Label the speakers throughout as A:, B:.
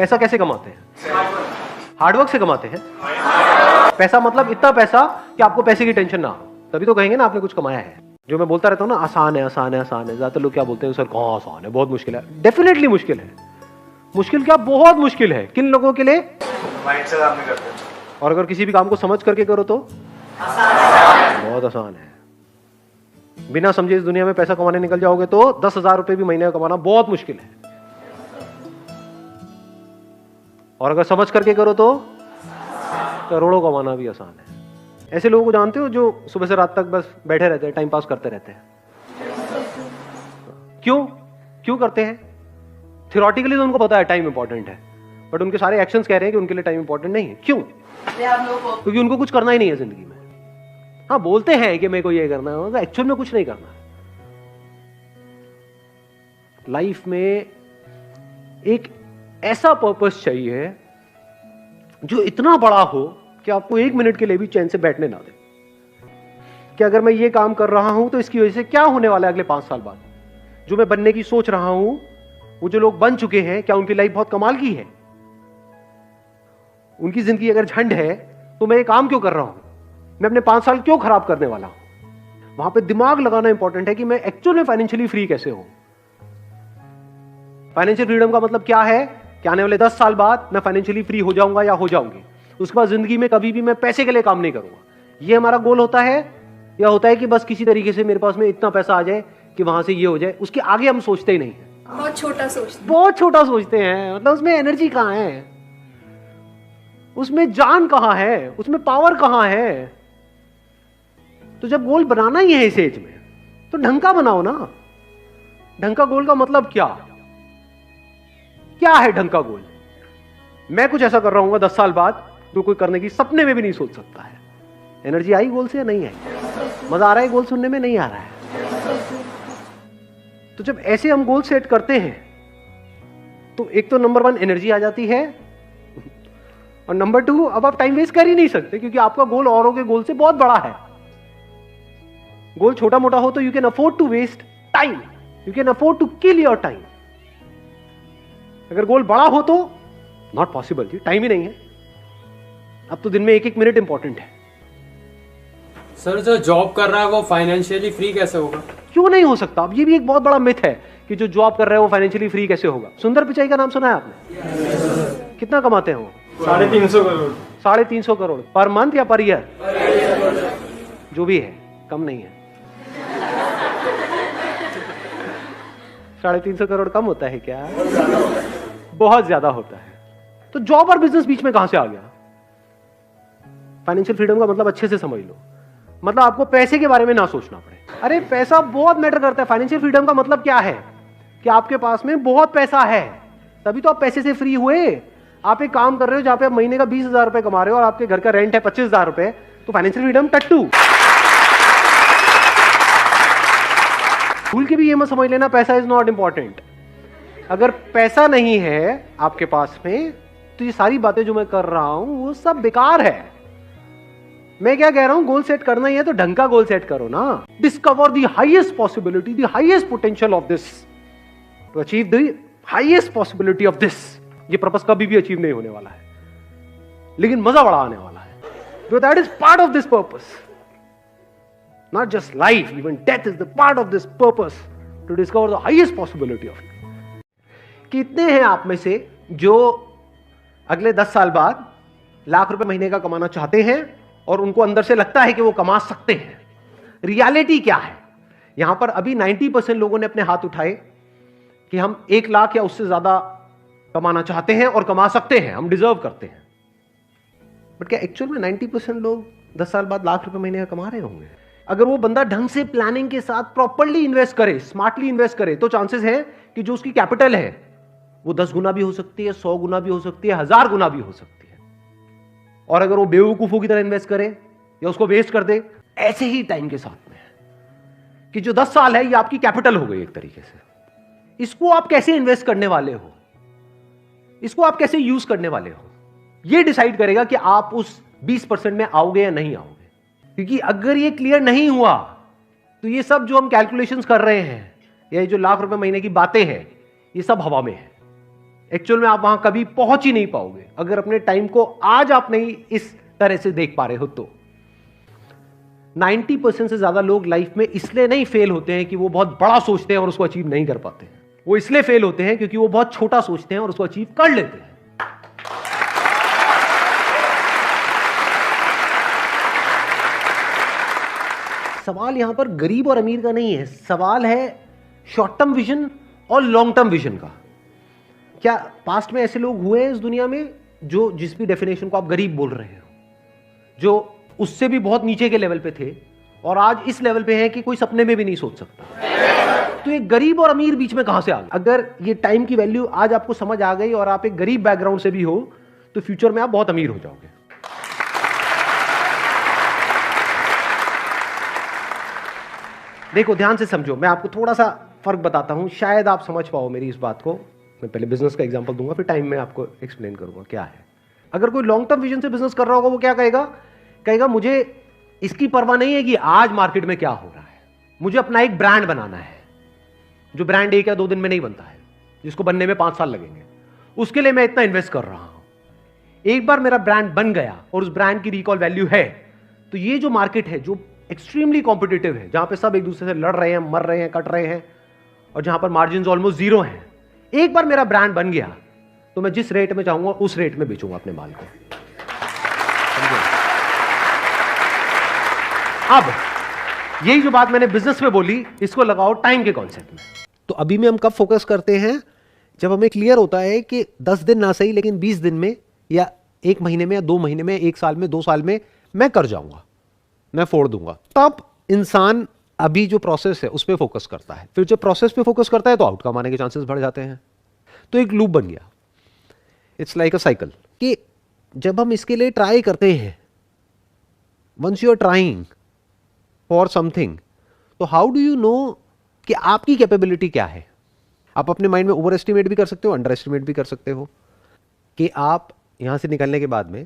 A: पैसा कैसे कमाते हैं? हार्डवर्क से कमाते हैं। पैसा मतलब इतना पैसा कि आपको पैसे की टेंशन ना हो, तभी तो कहेंगे ना आपने कुछ कमाया है। जो मैं बोलता रहता हूँ ना, आसान है आसान है आसान है, ज्यादातर लोग क्या बोलते हैं, सर कहाँ आसान है, बहुत मुश्किल है। डेफिनेटली मुश्किल है। मुश्किल क्या, बहुत मुश्किल है। किन लोगों के लिए?
B: माइंड से काम नहीं करते।
A: और अगर किसी भी काम को समझ करके करो तो बहुत आसान है। बिना समझे इस दुनिया में पैसा कमाने निकल जाओगे तो 10,000 रुपए भी महीने का कमाना बहुत मुश्किल है, और अगर समझ करके करो तो करोड़ों कमाना भी आसान है। ऐसे लोगों को जानते हो जो सुबह से रात तक बस बैठे रहते हैं, टाइम पास करते रहते हैं। क्यों क्यों करते हैं? थियोरेटिकली तो उनको पता है टाइम इंपॉर्टेंट है, बट उनके सारे एक्शंस कह रहे हैं कि उनके लिए टाइम इंपॉर्टेंट नहीं है। क्यों? क्योंकि उनको कुछ करना ही नहीं है जिंदगी में। हाँ, बोलते हैं कि मेरे को ये करना है, एक्चुअल में कुछ नहीं करना। लाइफ में एक ऐसा पर्पस चाहिए जो इतना बड़ा हो कि आपको 1 मिनट के लिए भी चैन से बैठने ना दे, कि अगर मैं ये काम कर रहा हूं तो इसकी वजह से क्या होने वाला है अगले 5 साल बाद। जो मैं बनने की सोच रहा हूं, वो जो लोग बन चुके हैं, क्या उनकी लाइफ बहुत कमाल की है? उनकी जिंदगी अगर झंड है तो मैं ये काम क्यों कर रहा हूं? मैं अपने 5 साल क्यों खराब करने वाला हूं? वहां पे दिमाग लगाना इंपॉर्टेंट है कि मैं एक्चुअल में फाइनेंशियली फ्री कैसे हूं। फाइनेंशियल फ्रीडम का मतलब क्या है कि आने वाले 10 साल बाद मैं फाइनेंशियली फ्री हो जाऊंगा या हो जाऊंगी। उसके बाद जिंदगी में कभी भी मैं पैसे के लिए काम नहीं करूंगा। ये हमारा गोल होता है, या होता है कि बस किसी तरीके से मेरे पास में इतना पैसा आ जाए कि वहां से ये हो जाए। उसके आगे हम सोचते ही नहीं है,
C: बहुत छोटा सोचते हैं।
A: बहुत छोटा सोचते हैं। मतलब उसमें एनर्जी कहां है, उसमें जान कहां है, उसमें पावर कहां है? तो जब गोल बनाना ही है इस एज में, तो ढंग का बनाओ ना। ढंग का गोल का मतलब क्या क्या है? ढंग का गोल, मैं कुछ ऐसा कर रहा हूं 10 साल बाद जो कोई करने की सपने में भी नहीं सोच सकता है। एनर्जी आई गोल से या नहीं आई? मजा आ रहा है गोल सुनने में? नहीं आ रहा है। तो जब ऐसे हम गोल सेट करते हैं तो एक तो नंबर 1 एनर्जी आ जाती है, और नंबर 2 अब आप टाइम वेस्ट कर ही नहीं सकते, क्योंकि आपका गोल औरों के गोल से बहुत बड़ा है। गोल छोटा मोटा हो तो you can afford to waste time, you can afford to kill your time. अगर गोल बड़ा हो तो नॉट पॉसिबल जी, टाइम ही नहीं है। अब तो दिन में 1-1 मिनट इंपॉर्टेंट है।
D: सर, जो जॉब कर रहा है वो फाइनेंशियली फ्री कैसे होगा?
A: क्यों नहीं हो सकता? अब ये भी एक बहुत बड़ा मिथ है कि जो जॉब कर रहा है वो फाइनेंशियली फ्री कैसे होगा। सुंदर पिचाई का नाम सुना है आपने? कितना कमाते हैं वो?
B: 350 करोड़।
A: 350 करोड़ पर मंथ या पर ईयर? जो भी है, कम नहीं है। 350 करोड़ कम होता है क्या? बहुत ज्यादा होता है। तो जॉब और बिजनेस बीच में कहां से आ गया? फाइनेंशियल फ्रीडम का मतलब अच्छे से समझ लो। मतलब आपको पैसे के बारे में ना सोचना पड़े। अरे पैसा बहुत मैटर करता है। फाइनेंशियल फ्रीडम का मतलब क्या है कि आपके पास में बहुत पैसा है, तभी तो आप पैसे से फ्री हुए। आप एक काम कर रहे हो जहां पे आप महीने का 20,000 रुपए कमा रहे हो और आपके घर का रेंट है 25,000 रुपए, तो फाइनेंशियल फ्रीडम टट्टू। भूल के भी ये मत समझ लेना पैसा इज नॉट इंपॉर्टेंट। अगर पैसा नहीं है आपके पास में तो ये सारी बातें जो मैं कर रहा हूं वो सब बेकार है। मैं क्या कह रहा हूं, गोल सेट करना ही है तो ढंग का गोल सेट करो ना। Discover the highest possibility, the highest potential of this to achieve the highest possibility of this. ये पर्पस कभी भी अचीव नहीं होने वाला है, लेकिन मजा बड़ा आने वाला है। तो that is part of this purpose. Not just life, even death is the part of this purpose to discover the highest possibility of it. कितने हैं आप में से जो अगले 10 साल बाद लाख रुपए महीने का कमाना चाहते हैं और उनको अंदर से लगता है कि वो कमा सकते हैं? रियलिटी क्या है? यहां पर अभी 90% लोगों ने अपने हाथ उठाए कि हम 1 लाख या उससे ज्यादा कमाना चाहते हैं और कमा सकते हैं, हम डिजर्व करते हैं। बट क्या एक्चुअल में 90% लोग 10 साल बाद लाख रुपए महीने का कमा रहे होंगे? अगर वो बंदा ढंग से प्लानिंग के साथ प्रॉपर्ली इन्वेस्ट करे, स्मार्टली इन्वेस्ट करे, तो चांसेस है कि जो उसकी कैपिटल है वो 10 गुना भी हो सकती है, 100 गुना भी हो सकती है, 1000 गुना भी हो सकती है। और अगर वो बेवकूफों की तरह इन्वेस्ट करे या उसको वेस्ट कर दे ऐसे ही टाइम के साथ में, कि जो 10 साल है ये आपकी कैपिटल हो गई एक तरीके से। इसको आप कैसे इन्वेस्ट करने वाले हो, इसको आप कैसे यूज करने वाले हो, ये डिसाइड करेगा कि आप उस 20% में आओगे या नहीं आओगे। क्योंकि अगर ये क्लियर नहीं हुआ तो ये सब जो हम कैलकुलेशंस कर रहे हैं, या जो लाख रुपए महीने की बातें हैं, ये सब हवा में है। एक्चुअल में आप वहां कभी पहुंच ही नहीं पाओगे अगर अपने टाइम को आज आप नहीं इस तरह से देख पा रहे हो तो। 90% से ज्यादा लोग लाइफ में इसलिए नहीं फेल होते हैं कि वो बहुत बड़ा सोचते हैं और उसको अचीव नहीं कर पाते हैं, वो इसलिए फेल होते हैं क्योंकि वो बहुत छोटा सोचते हैं और उसको अचीव कर लेते हैं। सवाल यहां पर गरीब और अमीर का नहीं है, सवाल है शॉर्ट टर्म विजन और लॉन्ग टर्म विजन का। क्या पास्ट में ऐसे लोग हुए हैं इस दुनिया में जो जिस भी डेफिनेशन को आप गरीब बोल रहे हो, जो उससे भी बहुत नीचे के लेवल पे थे और आज इस लेवल पे हैं कि कोई सपने में भी नहीं सोच सकता? तो ये गरीब और अमीर बीच में कहां से आ गए? अगर ये टाइम की वैल्यू आज आपको समझ आ गई और आप एक गरीब बैकग्राउंड से भी हो तो फ्यूचर में आप बहुत अमीर हो जाओगे। देखो ध्यान से समझो, मैं आपको थोड़ा सा फर्क बताता हूं, शायद आप समझ पाओ मेरी इस बात को। मैं पहले बिजनेस का एग्जांपल दूंगा, फिर टाइम में आपको एक्सप्लेन करूंगा क्या है। अगर कोई लॉन्ग टर्म विजन से बिजनेस कर रहा होगा वो क्या कहेगा मुझे इसकी परवाह नहीं है कि आज मार्केट में क्या हो रहा है, मुझे अपना एक ब्रांड बनाना है, जो ब्रांड 1 या 2 दिन में नहीं बनता है, जिसको बनने में 5 साल लगेंगे। उसके लिए मैं इतना इन्वेस्ट कर रहा हूं। एक बार मेरा ब्रांड बन गया और उस ब्रांड की रिकॉल वैल्यू है, तो ये जो मार्केट है जो एक्सट्रीमली कॉम्पिटिटिव है, जहां पे सब एक दूसरे से लड़ रहे हैं, मर रहे हैं, कट रहे हैं और जहां पर मार्जिन ऑलमोस्ट जीरो हैं, एक बार मेरा ब्रांड बन गया तो मैं जिस रेट में चाहूंगा उस रेट में बेचूंगा अपने माल को। अब यही जो बात मैंने बिजनेस में बोली, इसको लगाओ टाइम के कॉन्सेप्ट में। तो अभी में हम कब फोकस करते हैं? जब हमें क्लियर होता है कि 10 दिन ना सही लेकिन 20 दिन में या 1 महीने में या 2 महीने में, 1 साल में, 2 साल में मैं कर जाऊंगा, मैं फोड़ दूंगा। तब इंसान अभी जो प्रोसेस है उस पर फोकस करता है। फिर जब प्रोसेस पे फोकस करता है तो आउटकम आने के चांसेस बढ़ जाते हैं। तो एक लूप बन गया, इट्स लाइक अ साइकिल, कि जब हम इसके लिए ट्राई करते हैं, once you are trying for something, तो हाउ डू यू नो कि आपकी कैपेबिलिटी क्या है? आप अपने माइंड में ओवर एस्टिमेट भी कर सकते हो, अंडर एस्टिमेट भी कर सकते हो कि आप यहां से निकलने के बाद में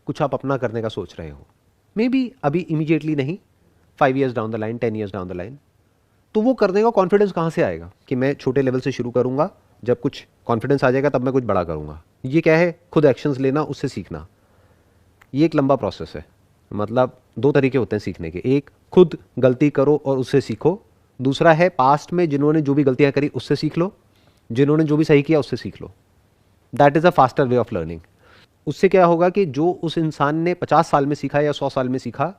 A: कुछ आप अपना करने का सोच रहे हो, मे बी अभी इमीडिएटली नहीं, 5 years down the line, 10 years down the line. तो वो करने का कॉन्फिडेंस कहां से आएगा कि मैं छोटे लेवल से शुरू करूंगा, जब कुछ कॉन्फिडेंस आ जाएगा तब मैं कुछ बड़ा करूंगा। ये क्या है? खुद एक्शंस लेना, उससे सीखना। ये एक लंबा प्रोसेस है। मतलब 2 तरीके होते हैं सीखने के, एक खुद गलती करो और उससे सीखो, दूसरा है पास्ट में जिन्होंने जो भी गलतियां करी उससे सीख लो, जिन्होंने जो भी सही किया उससे सीख लो। That is a faster way of learning. उससे क्या होगा कि जो उस इंसान ने 50 साल में सीखा या 100 साल में सीखा,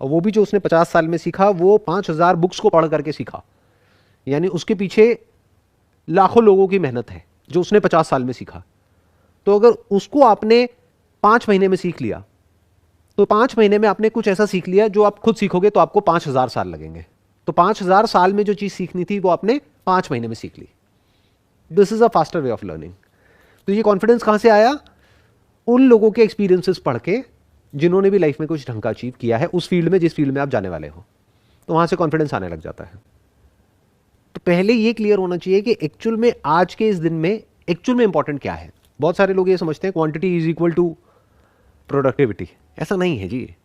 A: और वो भी जो उसने 50 साल में सीखा वो 5000 बुक्स को पढ़ करके सीखा, यानी उसके पीछे लाखों लोगों की मेहनत है जो उसने 50 साल में सीखा। तो अगर उसको आपने 5 महीने में सीख लिया तो 5 महीने में आपने कुछ ऐसा सीख लिया जो आप खुद सीखोगे तो आपको 5000 साल लगेंगे। तो 5000 साल में जो चीज सीखनी थी वो आपने 5 महीने में सीख ली। This is a faster way of learning. तो ये कॉन्फिडेंस कहां से आया? उन लोगों के एक्सपीरियंसेस पढ़ के जिन्होंने भी लाइफ में कुछ ढंग का अचीव किया है उस फील्ड में जिस फील्ड में आप जाने वाले हो, तो वहां से कॉन्फिडेंस आने लग जाता है। तो पहले ये क्लियर होना चाहिए कि एक्चुअल में आज के इस दिन में एक्चुअल में इंपॉर्टेंट क्या है। बहुत सारे लोग ये समझते हैं quantity is equal to productivity. ऐसा नहीं है जी।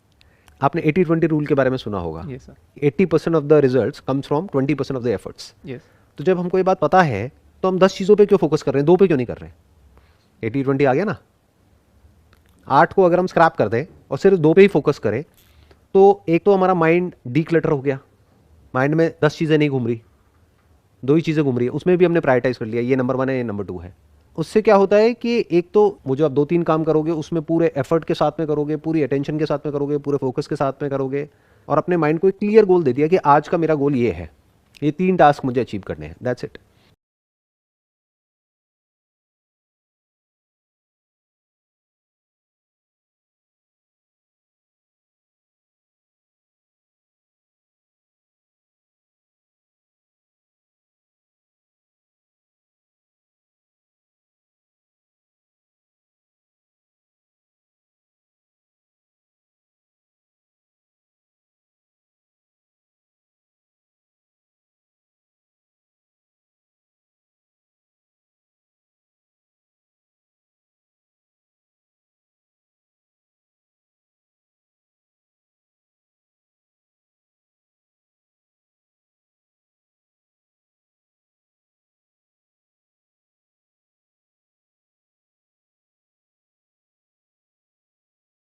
A: आपने 80-20 रूल के बारे में सुना होगा।
D: yes, sir.
A: 80% of the results comes from 20% of the efforts.
D: yes.
A: तो जब हमको ये बात पता है तो हम 10 चीज़ों पे क्यों फोकस कर रहे हैं, 2 पे क्यों नहीं कर रहे हैं? 80-20 आ गया ना। 8 को अगर हम स्क्रैप कर दें और सिर्फ 2 पे ही फोकस करें तो एक तो हमारा माइंड डीक्लटर हो गया, माइंड में 10 चीज़ें नहीं घूम रही, 2 ही चीज़ें घूम रही है, उसमें भी हमने प्रायोरिटाइज कर लिया, ये नंबर 1 है ये नंबर 2 है। उससे क्या होता है कि एक तो वो जो आप 2-3 काम करोगे उसमें पूरे एफर्ट के साथ में करोगे, पूरी अटेंशन के साथ में करोगे, पूरे फोकस के साथ में करोगे, और अपने माइंड को एक क्लियर गोल दे दिया कि आज का मेरा गोल ये है, ये 3 टास्क मुझे अचीव करने हैं, दैट्स इट।